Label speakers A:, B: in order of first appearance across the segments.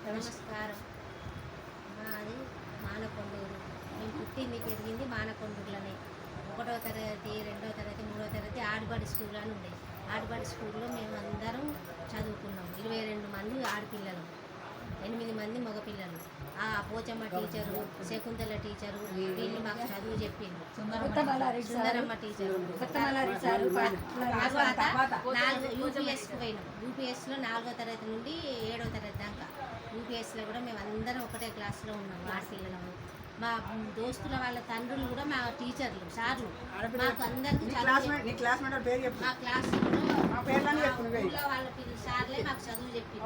A: నమస్కారం. మాది మానకొండూరు. మేము పుట్టింది పెరిగింది మానకొండూరులోనే. 1వ తరగతి 2వ తరగతి 3వ తరగతి ఆడిబడి స్కూల్ అని ఉండేది. ఆడిబడి స్కూల్లో మేము అందరం చదువుకున్నాం. 22 మంది ఆడపిల్లలు, 8 మంది మగపిల్లలు. ఆ పోచమ్మ టీచరు, శకుంతల టీచరు వీళ్ళు మాకు చదువు చెప్పింది. సుందరమ్మ టీచరు. యూపీఎస్కి పోయినాం. యూపీఎస్లో 4వ తరగతి నుండి 7వ తరగతి దాకా. యూపీఎస్లో కూడా మేము అందరం ఒకటే క్లాస్లో ఉన్నాం. ఆడపిల్లలము. మా దోస్తుల వాళ్ళ తండ్రులు కూడా మా టీచర్లు, సార్లు. మాకు అందరికీ మా క్లాస్లో వాళ్ళ సార్లే మాకు చదువు చెప్పింది.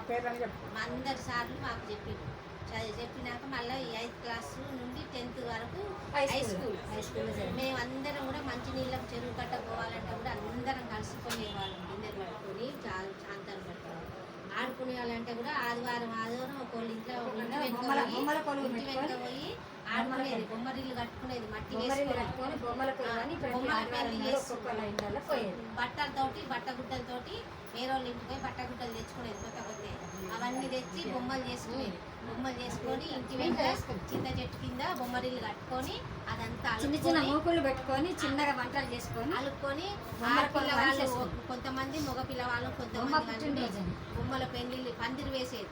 A: మా అందరి సార్లు మాకు చెప్పింది. చెప్పినాక మళ్ళీ 8th క్లాస్ నుండి 10th వరకు హై స్కూల్. మేము అందరం కూడా మంచినీళ్ళకు చెరువు కట్ట పోవాలంటే కూడా అందరం కలిసిపోయేవాళ్ళం. గిన్నెలు పట్టుకొని చాంతాలు పట్టుకొని ఆడుకునే వాళ్ళంటే కూడా ఆదివారం ఒకళ్ళు ఇంట్లో ఇంటి వెనుక పోయి ఆడుకునేది. బొమ్మరిల్లు కట్టుకునేది, మట్టి వేసుకొని బట్టలతోటి బట్టగుడ్డలతోటి వేరే వాళ్ళ ఇంటికి పోయి బట్టగుడ్డలు తెచ్చుకునేది. కొత్త అవన్నీ తెచ్చి బొమ్మలు చేసుకునేది. బొమ్మలు చేసుకొని ఇంటి వెంట చింత చెట్టు కింద బొమ్మరిల్లు కట్టుకొని అదంతా
B: చిన్న చిన్న మూకులు పెట్టుకొని చిన్నగా వంటలు చేసుకొని
A: అలుక్కొని ఆడపిల్లవాళ్ళు కొంతమంది, మగ పిల్లవాళ్ళు కొంతమంది బొమ్మల పెళ్లి పందిరి వేసేది.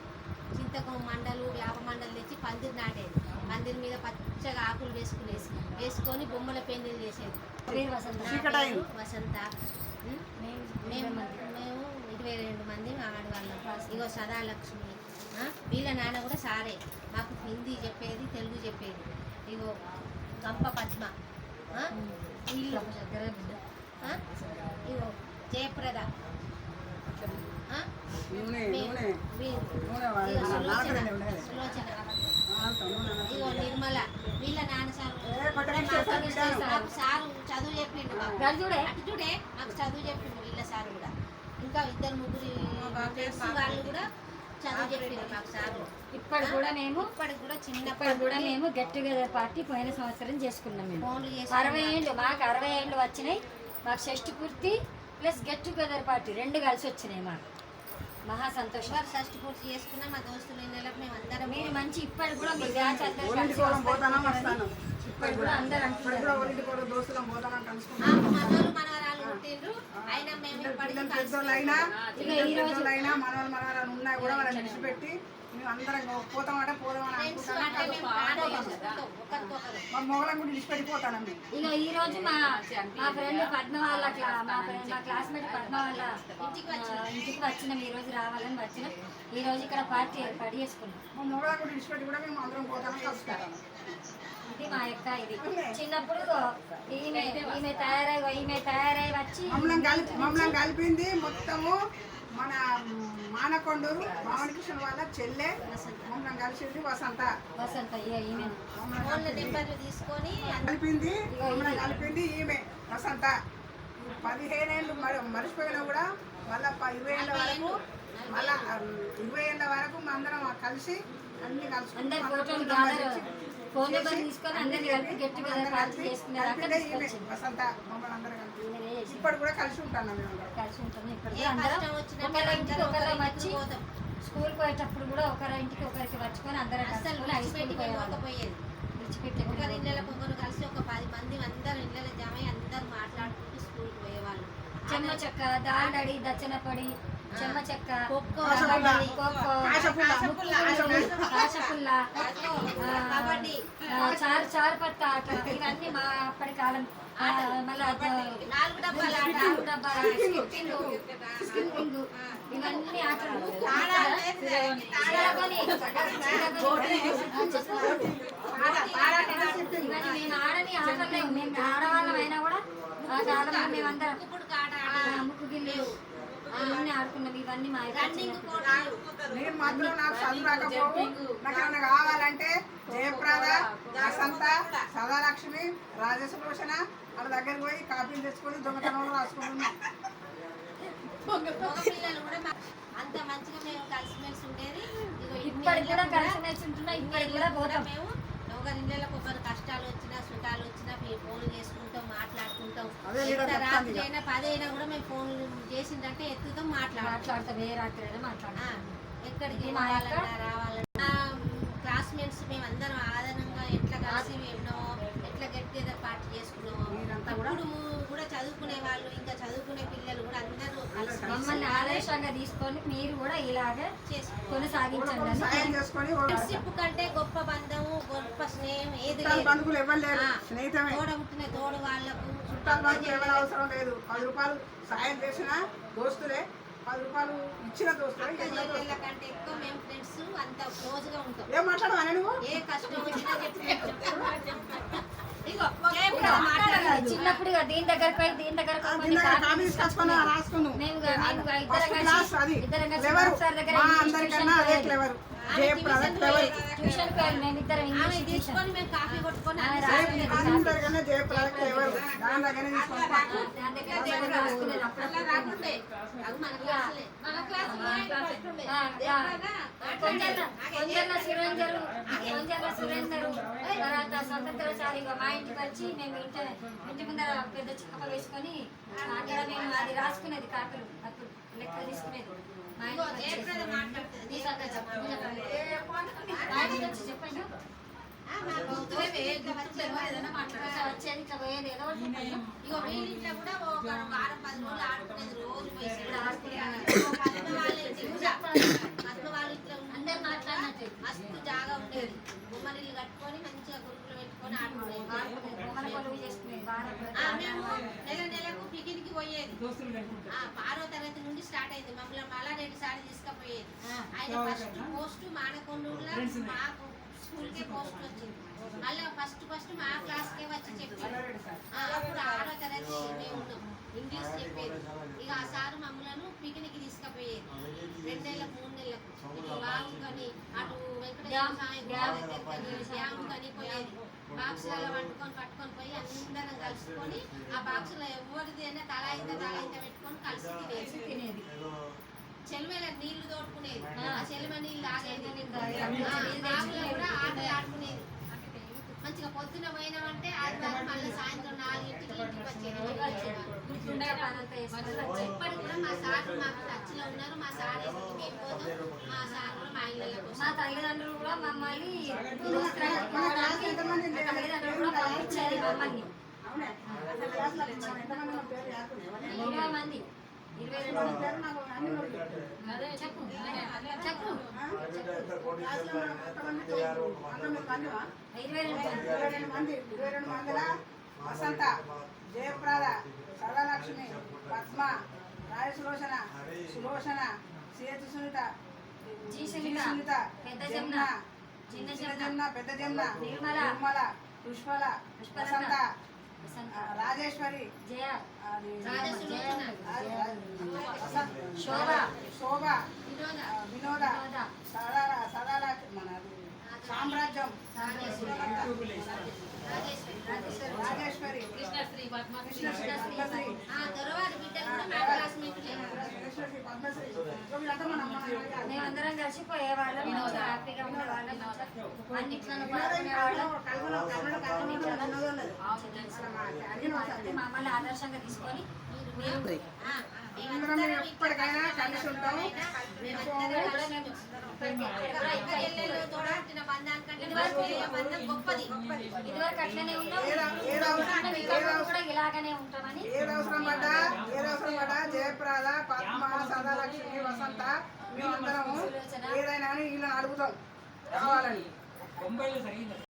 A: చింతకం మండలు, వేప మండలు తెచ్చి పందిరి నాటేది. పందిరి మీద పచ్చగా ఆకులు వేసుకొని బొమ్మల పెళ్లి చేసేది. వసంత. మేము 22 మంది ఆడవాళ్ళం. ఇగో సదాలక్ష్మి. వీళ్ళ నాన్న కూడా సారే. మాకు హిందీ చెప్పేది, తెలుగు చెప్పేది. ఇగో గంప పద్మ. వీళ్ళు ఇగో జయప్రద, సులోచన, ఇగో నిర్మల. వీళ్ళ నాన్న సారు చదువు చెప్పిండు. చూడే మాకు చదువు చెప్పిండు వీళ్ళ సారు కూడా. ఇంకా 2-3 వాళ్ళు కూడా చదువు చెప్పిండు మాకు సారు.
B: ఇప్పటికి కూడా మేము గెట్ టుగెదర్ పార్టీ పోయిన సంవత్సరం చేసుకున్నాం. మేము 60 ఏళ్ళు, మాకు 60 ఏళ్ళు వచ్చినాయి. మాకు షష్టి పూర్తి ప్లస్ గెట్ టుగెదర్ పార్టీ 2 కలిసి వచ్చినాయి. మాకు మహా సంతోషం.
A: షష్టి పూర్తి చేసుకున్నాం. మా దోస్తులు నెలకు మేము అందరం.
B: మీరు మంచి ఇప్పటికి కూడా మీ బ్యాచ్ అందరూ ఇప్పటికి కూడా అందరూ అంటున్నారు.
A: మనవరాలు పుట్టిండ్రు. అయినా మేము
C: మనవరాలు ఉన్నా కూడా వాళ్ళని విడిచిపెట్టి మేము అందరం పోతామంటే పోదామని మొగలం కూడా విడిచిపెట్టిపోతాను.
B: ఇక ఈ రోజు మా ఫ్రెండ్ పద్మ వాళ్ళ మా క్లాస్మేట్ పద్మ వాళ్ళ ఇంటికి వచ్చినాం. ఈ రోజు రావాలని వచ్చినాం. ఈ రోజు ఇక్కడ పార్టీ ఏర్పాటు చేసుకున్నాం.
C: మా మొగలం కూడా విడిచిపెట్టి కూడా మేము అందరం పోతామని కలుసుకుంటాం.
B: ఇది మా యొక్క ఇది చిన్నప్పుడు ఈమె తయారై వచ్చి
C: మమ్మల్ని కలిపింది మొత్తము మన మానకొండూరు భావనకృష్ణ వాళ్ళ చెల్లె. మమ్మల్ని కలిసింది వసంత.
A: తీసుకొని
C: కలిపింది ఈమె వసంత. 15 ఏళ్ళు మర్చిపోయినా కూడా మళ్ళీ 20 ఏళ్ళ వరకు మా అందరం కలిసి అన్ని
B: ఫోన్ నెంబర్ తీసుకొని అందరినీ కలిపి గెట్ టుగెదర్ పార్టీ చేసుకున్నారు.
C: వసంత మమ్మల్ని అందరం కలిసి ఇప్పుడు కూడా కలిసి ఉంటాను.
B: కలిసి ఉంటాము. ఇప్పుడు అందరం ఒకరి ఇంటికి ఒకరు వచ్చి స్కూల్ పోయేటప్పుడు కూడా ఒకరి ఇంటికి ఒకరికి వచ్చుకొని అందరం
A: విడిచిపెట్టి ఒకరి ఇళ్ళకి ఒకరు కలిసి ఒక 10 మంది అందరు ఇళ్ళలో జమ అయ్యి అందరు మాట్లాడుకుంటూ స్కూల్కి పోయేవాళ్ళు.
B: చెమ్మ చెక్క, దాండడి, దచ్చనపడి, చెమ్మ చెక్క, ఖోఖో, కాశపుల్ల, కబడ్డీ, చార్ పత్త ఆట, ఇవన్నీ మా అప్పటి కాలం. మళ్ళీ 4 డబ్బాల ఇవన్నీ ఆటలు. ఇవన్నీ మేము ఆడని ఆటలు. మేము ఆడవాళ్ళం అయినా కూడా ఆ కాలంలో మేమందరం ముక్కు గిల్లు ఇవన్నీ ఆడుకున్నాం. ఇవన్నీ మా
C: నేను మాత్రం నాకు చదువు రాకపోవు. నాకు ఏమైనా కావాలంటే జయప్రద, వసంత, సదాలక్ష్మి, రాజసులోచన వాళ్ళ దగ్గరికి పోయి కాపీలు తెచ్చుకొని దొంగతనంలో రాసుకుంటున్నాం.
A: పిల్లలు కూడా అంత మంచిగా మేము కలిసిమెలిసి ఉండేది.
B: ఇప్పటికి కూడా కలిసిమెలిసి ఉంటున్నాం. ఇప్పటికి కూడా పోతాం.
A: మేము ఒకరి ఇళ్ళకి ఒకరు కష్టాలు వచ్చినా సుఖాలు వచ్చినా మేము ఫోన్లు చేసుకుంటాం, మాట్లాడుకుంటాం. రాత్రి అయినా 10 అయినా కూడా మేము ఫోన్లు చేసిందంటే ఎత్తుతాం, మాట్లాడతాం.
B: ఏ రాత్రి అయినా మాట్లాడతాం.
A: ఎక్కడికి రావాలన్నా ఇప్పుడు కూడా చదువుకునే వాళ్ళు ఇంకా చదువుకునే పిల్లలు కూడా అందరూ కలిసి
B: మమ్మల్ని ఆదర్శంగా తీసుకొని మీరు కూడా ఇలాగే
A: చేసుకోవాలి.
B: కొనసాగించండి అని
C: సాయం చేసుకొని
A: ఫ్రెండ్షిప్ కంటే గొప్ప బంధము గొప్ప స్నేహం ఏది
C: చుట్టాలు
A: లేదు.
C: బంధువులు ఎవరు లేరు,
A: ఆ,
C: స్నేహితమే.
A: తోడ పుట్టిన తోడు వాళ్ళకు
C: చుట్టాలు బంధువులు ఎవరు అవసరం లేదు. 10 రూపాయలు సాయం చేసిన దోస్తులే, 10 రూపాయలు ఇచ్చిన దోస్తులే.
A: చెల్లెళ్ళ కంటే ఎక్కువ మేము ఫ్రెండ్స్ అంత క్లోజ్ గా ఉంటాం.
C: ఏం మాట్లాడవా నువ్వు?
A: ఏ కష్టం వచ్చినా చెప్పుకుంటాం. ఇగో
B: చిన్నప్పుడు ఇక దీని దగ్గర పోయి దీని దగ్గర పోయి కొన్ని
C: కాపీ
B: కాపీలు
C: తీసుకొచ్చుకొని రాసుకున్నాను.
B: మేము ఇద్దరం
C: ఫస్ట్
B: కలిసి
C: క్లాస్ అది క్లెవర్.
B: సార్ దగ్గర
C: మా
B: ఇంగ్లీష్
C: అందరికన్నా అదే క్లెవర్. జయప్రద క్లెవర్.
B: ట్యూషన్ పేరు మేమిద్దరం
A: ఆమె
B: ఇంగ్లీష్ ట్యూషన్
A: తీసుకొని మేము కాఫీ కొట్టుకొని
B: ఆమె
A: అన్ని
B: రాసుకునేది కాపీ.
C: అందరికన్నా జయప్రద క్లెవర్. దాని దగ్గర తీసుకొని
B: దాని దగ్గర రాసుకునేది అప్పుడప్పుడు.
A: రాకుండే అది మన క్లాసులే. మన క్లాసులో ఫస్ట్ ఉండే.
B: కొంచెంలో సురేందరు తర్వాత స్వతంత్రశాలి మా ఇంటికి వచ్చి మేము ఇంటి ముందర పెద్ద చిప్ప వేసుకొని అక్కడ మేము అది రాసుకునేది కాపీలు అప్పుడు లెక్క తీసుకునేది మా
A: ఇగో
B: ఇంటికి
A: జయప్రద
B: వచ్చేసి.
A: మాట్లాడుతుంది.
B: నీ సంగతి చెప్పు, నువ్వు చెప్పండి. మా ఇంటికి వచ్చి చెప్పండి.
A: మా గౌతమే ఇట్లా వచ్చేది ఏదైనా మాట్లాడు.
B: ఇట్లా వచ్చేది ఇట్లా పోయేది ఏదో ఒకటి చెప్పండి.
A: ఇగో వీళ్ళింట్లో కూడా ఒక వారం 10 రోజులు ఆడుకునేది రోజు పోయి
B: ఇక్కడ ఆడుకునేది.
A: పద్మ వాళ్ళ ఇంటి కూడా పద్మ వాళ్ళ ఇంట్లో
B: అందరు మాట్లాడినట్టు
A: మస్తు జాగా ఉండేది. బొమ్మరిల్లు కట్టుకొని మంచిగా గురుకులు పెట్టుకొని ఆడుకునేది.
B: బొమ్మల కొలువు చేసుకునేది
A: మేము నెలకు పికినికి పోయేది. 6వ తరగతి నుండి స్టార్ట్ అయింది. మమ్మల్ని మల్లారెడ్డి సారి తీసుకుపోయేది. ఆయన ఫస్ట్ పోస్ట్ మానకొండూరులో మాకు స్కూల్కే పోస్ట్ వచ్చింది. మళ్ళీ ఫస్ట్ మా క్లాస్కే వచ్చి చెప్పేది. అప్పుడు 6వ తరగతి మేము ఉన్నాం. ఇంగ్లీష్ చెప్పేది. ఇక ఆ సారు మమ్మల్ని పిక్నిక్ తీసుకుపోయేది. 2 నెలలకు 3 నెలలకు ఇటు వాగు కానీ అటు వెంకటేశ్వర స్వామి డ్యాము కానీ పోయేది. బాక్సులలో పట్టుకొని పోయి అందరం కలుసుకొని ఆ బాక్సులో ఎవరిది అయినా తల ఇంత పెట్టుకొని కలిసి తినేది. చెలుమల నీళ్లు తోడుకునేది. ఆ చెలుమ నీళ్ళు తాగేది. బాగులో కూడా ఆటలు ఆడుకునేది. మంచిగా పొద్దున పోయినామంటే ఆదివారం మళ్ళీ సాయంత్రం 4ంటికి ఇంటికి వచ్చేది. ఇప్పటికి కూడా మా సార్ మాకు టచ్లో ఉన్నారు. మా సార్ ఎదురు మేము పోతాం. మా సార్ కూడా మా ఇళ్ళకి
B: మా తల్లిదండ్రులు కూడా మమ్మల్ని మా తల్లిదండ్రులు కూడా పంపించేది మమ్మల్ని.
C: అవునే. అసలు క్లాస్లో ఎంతమంది ఉన్న పేరు యాకునే.
B: 20 మంది 22 మంది.
C: పేరు నాకు అన్ని నోరు చెప్పు.
B: చెప్పు
C: క్లాస్లో ఎంతమంది అన్న మీరు మందివా?
B: 22 మంది.
C: 22 మందిలా వసంత, జయప్రద, సరళలక్ష్మి, పద్మ, రాయసులోచన, సులోచన, సేతు సునీత,
B: జీ సునీత, పెద్ద జమున, చిన్న జమున,
C: పెద్ద జమున,
B: నిర్మల,
C: పుష్పల, వసంత, రాజేశ్వరి,
B: జయ,
C: శోభ, శోభ, వినోద, సదాల మన సామ్రాజ్యం, రాజేశ్వరి, కృష్ణశ్రీ, పద్మశ్రీ,
A: దొరవారి బిడ్డలు కూడా మా క్లాస్మేట్లే.
C: పద్మశ్రీ. వీళ్ళంతా మన అమ్మ నాన్న.
B: మేమందరం కలిసి పోయేవాళ్ళం, మంచిగా హ్యాపీగా ఉండేవాళ్ళం, అన్నిట్లను పాల్గొనేవాళ్ళం. మమ్మల్ని ఆదర్శంగా తీసుకొని
C: అందరం ఎప్పటికైనా కలిసి ఉంటాం.
B: ఇదివరకు అట్లనే ఉన్నాం, కూడా ఇలాగనే ఉంటామని.
C: ఏది అవసరం పడ్డా జయప్రద, పద్మ, సదాలక్ష్మి, వసంత మేమందరం ఏదైనా వీళ్ళని అడుగుతాం కావాలని.